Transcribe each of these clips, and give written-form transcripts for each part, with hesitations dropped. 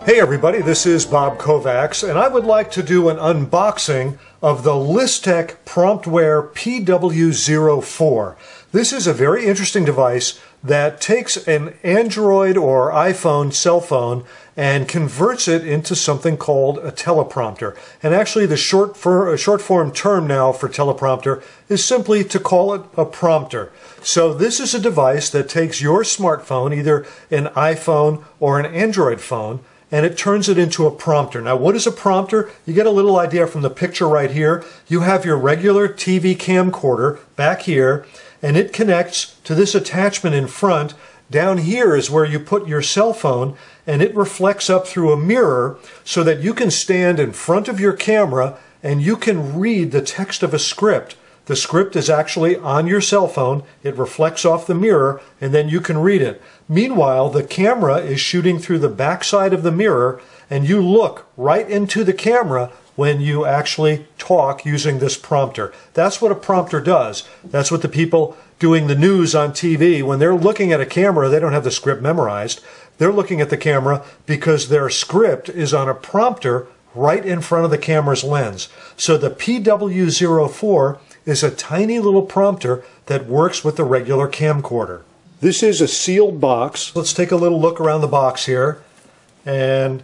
Hey everybody, this is Bob Kovacs, and I would like to do an unboxing of the Listec Promptware PW-004. This is a very interesting device that takes an Android or iPhone cell phone and converts it into something called a teleprompter. And actually the short form term now for teleprompter is simply to call it a prompter. So this is a device that takes your smartphone, either an iPhone or an Android phone, and it turns it into a prompter. Now, what is a prompter? You get a little idea from the picture right here. You have your regular TV camcorder back here, and it connects to this attachment in front. Down here is where you put your cell phone, and it reflects up through a mirror so that you can stand in front of your camera and you can read the text of a script. The script is actually on your cell phone, it reflects off the mirror, and then you can read it. Meanwhile, the camera is shooting through the backside of the mirror, and you look right into the camera when you actually talk using this prompter. That's what a prompter does. That's what the people doing the news on TV, when they're looking at a camera, they don't have the script memorized. They're looking at the camera because their script is on a prompter right in front of the camera's lens. So the PW-04 is a tiny little prompter that works with the regular camcorder. This is a sealed box. Let's take a little look around the box here. And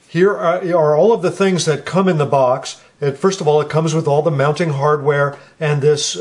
here are all of the things that come in the box. First of all, it comes with all the mounting hardware and this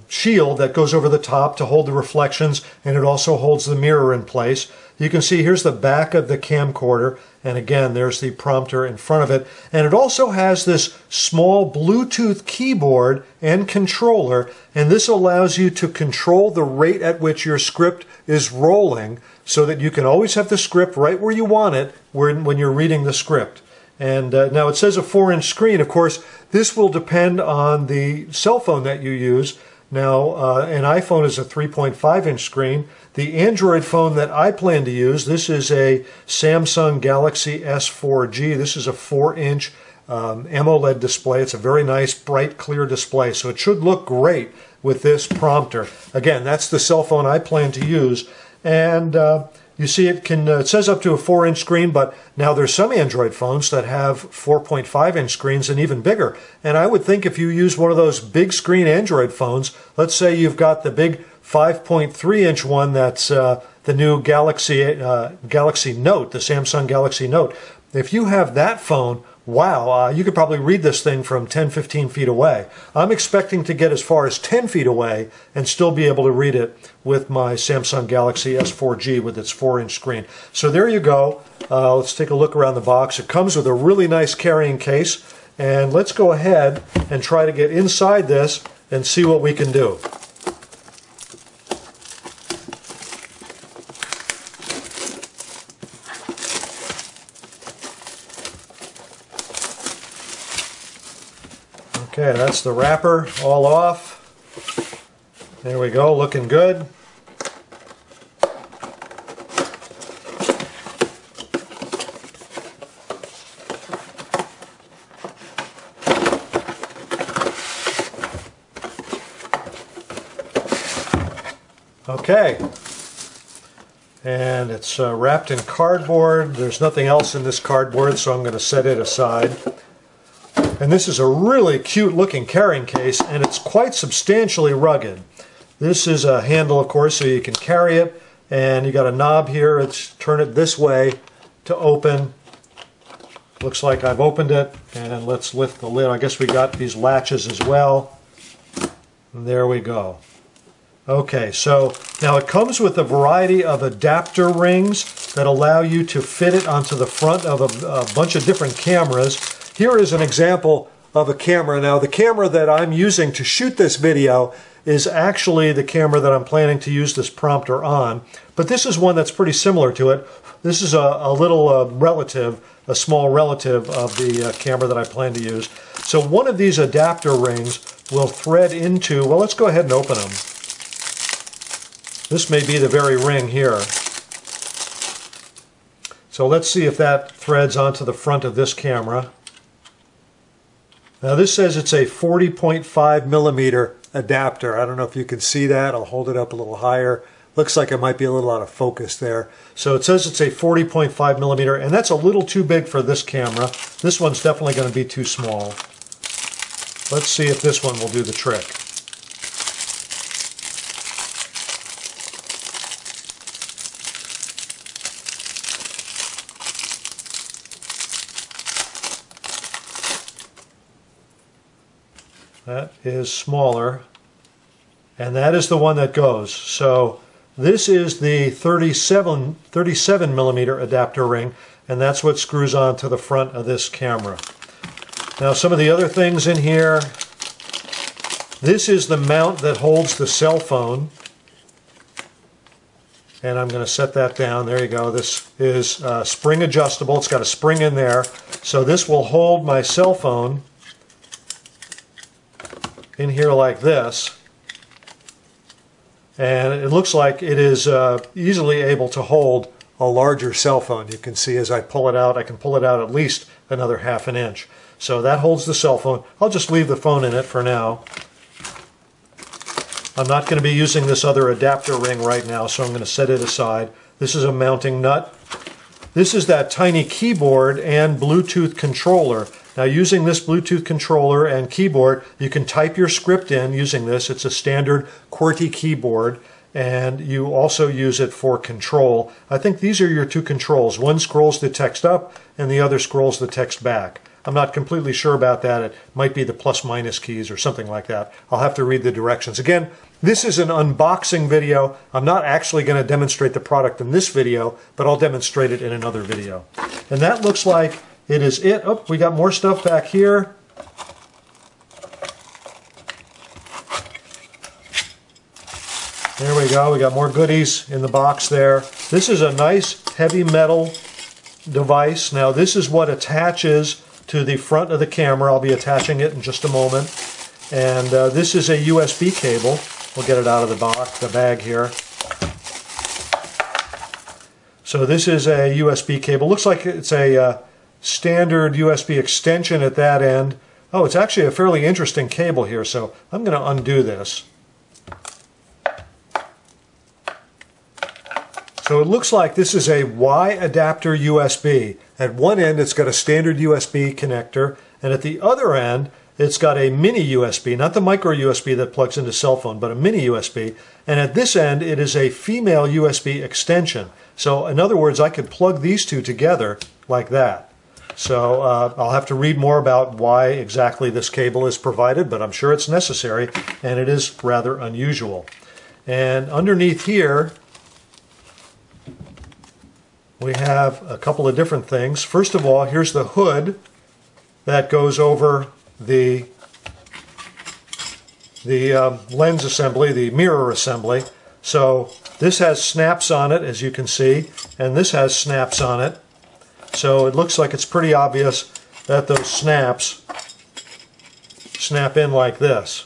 shield that goes over the top to hold the reflections, and it also holds the mirror in place. You can see here's the back of the camcorder, and again there's the prompter in front of it, and it also has this small Bluetooth keyboard and controller, and this allows you to control the rate at which your script is rolling so that you can always have the script right where you want it when you're reading the script. And now it says a 4-inch screen. Of course, this will depend on the cell phone that you use. Now, an iPhone is a 3.5-inch screen. The Android phone that I plan to use, this is a Samsung Galaxy S4G. This is a 4-inch AMOLED display. It's a very nice, bright, clear display. So it should look great with this prompter. Again, that's the cell phone I plan to use. And you see it says up to a 4-inch screen, but now there's some Android phones that have 4.5-inch screens and even bigger. And I would think if you use one of those big screen Android phones, let's say you've got the big 5.3-inch one that's the new Galaxy Note, the Samsung Galaxy Note. If you have that phone, wow, you could probably read this thing from 10, 15 feet away. I'm expecting to get as far as 10 feet away and still be able to read it with my Samsung Galaxy S4G with its 4-inch screen. So there you go. Let's take a look around the box. It comes with a really nice carrying case. And let's go ahead and try to get inside this and see what we can do. Okay, that's the wrapper all off. There we go, looking good. Okay, and it's wrapped in cardboard. There's nothing else in this cardboard, so I'm going to set it aside. And this is a really cute looking carrying case, and it's quite substantially rugged. This is a handle, of course, so you can carry it, and you got a knob here. Let's turn it this way to open. Looks like I've opened it, and let's lift the lid. I guess we got these latches as well. And there we go. Okay, so now it comes with a variety of adapter rings that allow you to fit it onto the front of a bunch of different cameras. Here is an example of a camera. Now, the camera that I'm using to shoot this video is actually the camera that I'm planning to use this prompter on, but this is one that's pretty similar to it. This is a little relative, a small relative of the camera that I plan to use. So one of these adapter rings will thread into, well, let's go ahead and open them. This may be the very ring here. So let's see if that threads onto the front of this camera. Now this says it's a 40.5 millimeter adapter. I don't know if you can see that. I'll hold it up a little higher. Looks like it might be a little out of focus there. So it says it's a 40.5 millimeter, and that's a little too big for this camera. This one's definitely going to be too small. Let's see if this one will do the trick. That is smaller, and that is the one that goes. So this is the 37 millimeter adapter ring, and that's what screws on to the front of this camera. Now some of the other things in here, this is the mount that holds the cell phone, and I'm going to set that down. There you go. This is spring adjustable. It's got a spring in there, so this will hold my cell phone in here like this, and it looks like it is easily able to hold a larger cell phone. You can see as I pull it out, I can pull it out at least another ½ an inch. So that holds the cell phone. I'll just leave the phone in it for now. I'm not going to be using this other adapter ring right now, so I'm going to set it aside. This is a mounting nut. This is that tiny keyboard and Bluetooth controller. Now using this Bluetooth controller and keyboard, you can type your script in using this. It's a standard QWERTY keyboard, and you also use it for control. I think these are your two controls. One scrolls the text up and the other scrolls the text back. I'm not completely sure about that. It might be the plus/minus keys or something like that. I'll have to read the directions. Again, this is an unboxing video. I'm not actually going to demonstrate the product in this video, but I'll demonstrate it in another video. And that looks like it is it. Oh, we got more stuff back here. There we go. We got more goodies in the box there. This is a nice heavy metal device. Now this is what attaches to the front of the camera. I'll be attaching it in just a moment. And this is a USB cable. We'll get it out of the bag here. So this is a USB cable. Looks like it's a standard USB extension at that end. Oh, it's actually a fairly interesting cable here, so I'm going to undo this. So it looks like this is a Y adapter USB. At one end it's got a standard USB connector, and at the other end it's got a mini USB, not the micro USB that plugs into cell phone, but a mini USB. And at this end it is a female USB extension. So in other words, I could plug these two together like that. So I'll have to read more about why exactly this cable is provided, but I'm sure it's necessary, and it is rather unusual. And underneath here we have a couple of different things. First of all, here's the hood that goes over the lens assembly, the mirror assembly. So this has snaps on it, as you can see, and this has snaps on it. So it looks like it's pretty obvious that those snaps snap in like this.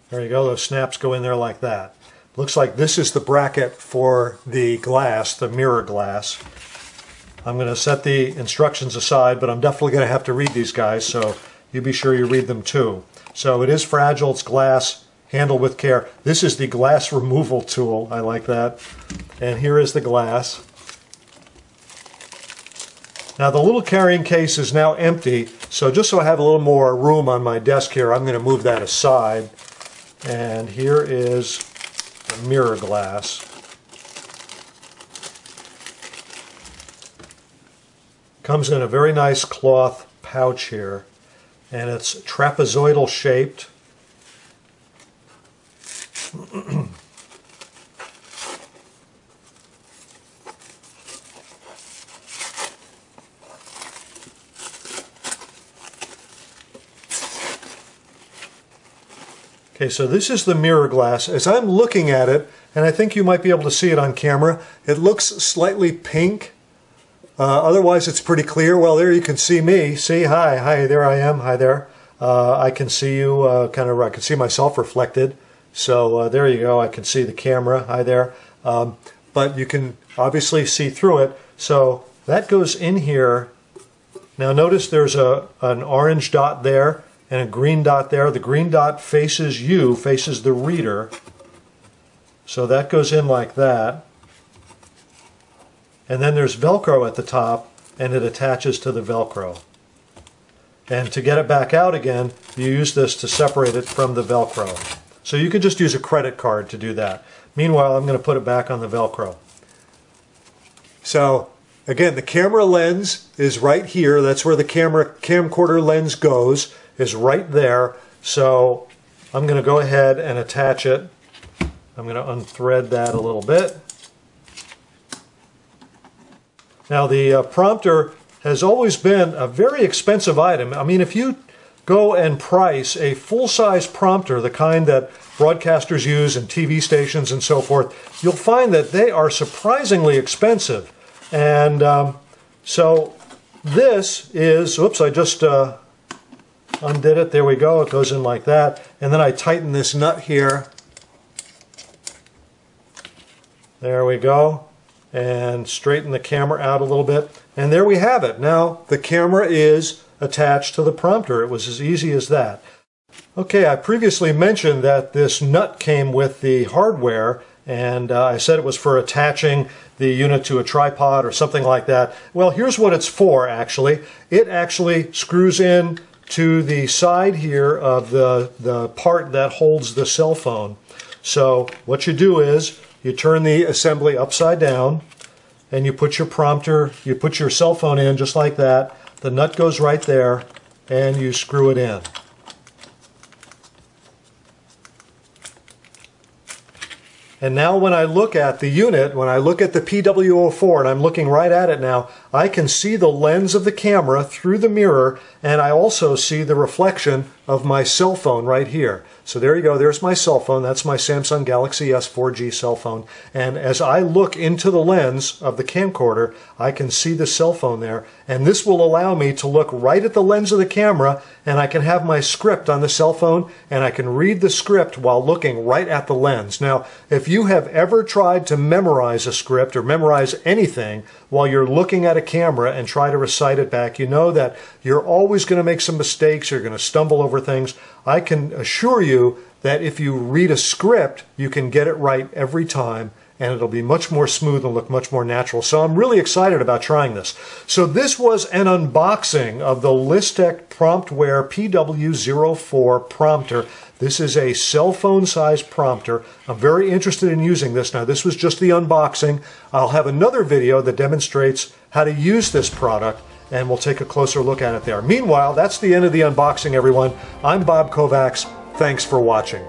There you go, those snaps go in there like that. Looks like this is the bracket for the glass, the mirror glass. I'm going to set the instructions aside, but I'm definitely going to have to read these guys, so you be sure you read them too. So it is fragile, it's glass, handle with care. This is the glass removal tool, I like that. And here is the glass. Now the little carrying case is now empty, so just so I have a little more room on my desk here, I'm going to move that aside. And here is the mirror glass. Comes in a very nice cloth pouch here, and it's trapezoidal shaped. Okay, so this is the mirror glass. As I'm looking at it, and I think you might be able to see it on camera, it looks slightly pink. Otherwise it's pretty clear. Well, there you can see me. See, hi, there I am. Hi there. I can see you, I can see myself reflected. So there you go. I can see the camera. Hi there. but you can obviously see through it. So that goes in here. Now notice there's an orange dot there and a green dot there. The green dot faces you, faces the reader. So that goes in like that. And then there's Velcro at the top, and it attaches to the Velcro. And to get it back out again, you use this to separate it from the Velcro. So you could just use a credit card to do that. Meanwhile, I'm going to put it back on the Velcro. So again, the camera lens is right here. That's where the camcorder lens goes, is right there. So I'm going to go ahead and attach it. I'm going to unthread that a little bit. Now the prompter has always been a very expensive item. I mean, if you go and price a full-size prompter, the kind that broadcasters use and TV stations and so forth, you'll find that they are surprisingly expensive. And so this is, oops, I just undid it. There we go. It goes in like that. And then I tighten this nut here. There we go. And straighten the camera out a little bit. And there we have it. Now the camera is attached to the prompter. It was as easy as that. Okay, I previously mentioned that this nut came with the hardware, and I said it was for attaching the unit to a tripod or something like that. Well, here's what it's for, actually. It actually screws in to the side here of the part that holds the cell phone. So what you do is you turn the assembly upside down, and you put your prompter, you put your cell phone in just like that. The nut goes right there, and you screw it in. And now when I look at the unit, when I look at the PW-04, and I'm looking right at it now, I can see the lens of the camera through the mirror, and I also see the reflection of my cell phone right here. So there you go, there's my cell phone. That's my Samsung Galaxy S4G cell phone. And as I look into the lens of the camcorder, I can see the cell phone there. And this will allow me to look right at the lens of the camera, and I can have my script on the cell phone, and I can read the script while looking right at the lens. Now, if you have ever tried to memorize a script or memorize anything while you're looking at a camera and try to recite it back, you know that you're always going to make some mistakes, you're going to stumble over things. I can assure you that if you read a script, you can get it right every time, and it'll be much more smooth and look much more natural. So I'm really excited about trying this. So this was an unboxing of the Listec Promptware PW-04 prompter. This is a cell phone size prompter. I'm very interested in using this. Now this was just the unboxing. I'll have another video that demonstrates how to use this product, and we'll take a closer look at it there. Meanwhile, that's the end of the unboxing, everyone. I'm Bob Kovacs. Thanks for watching.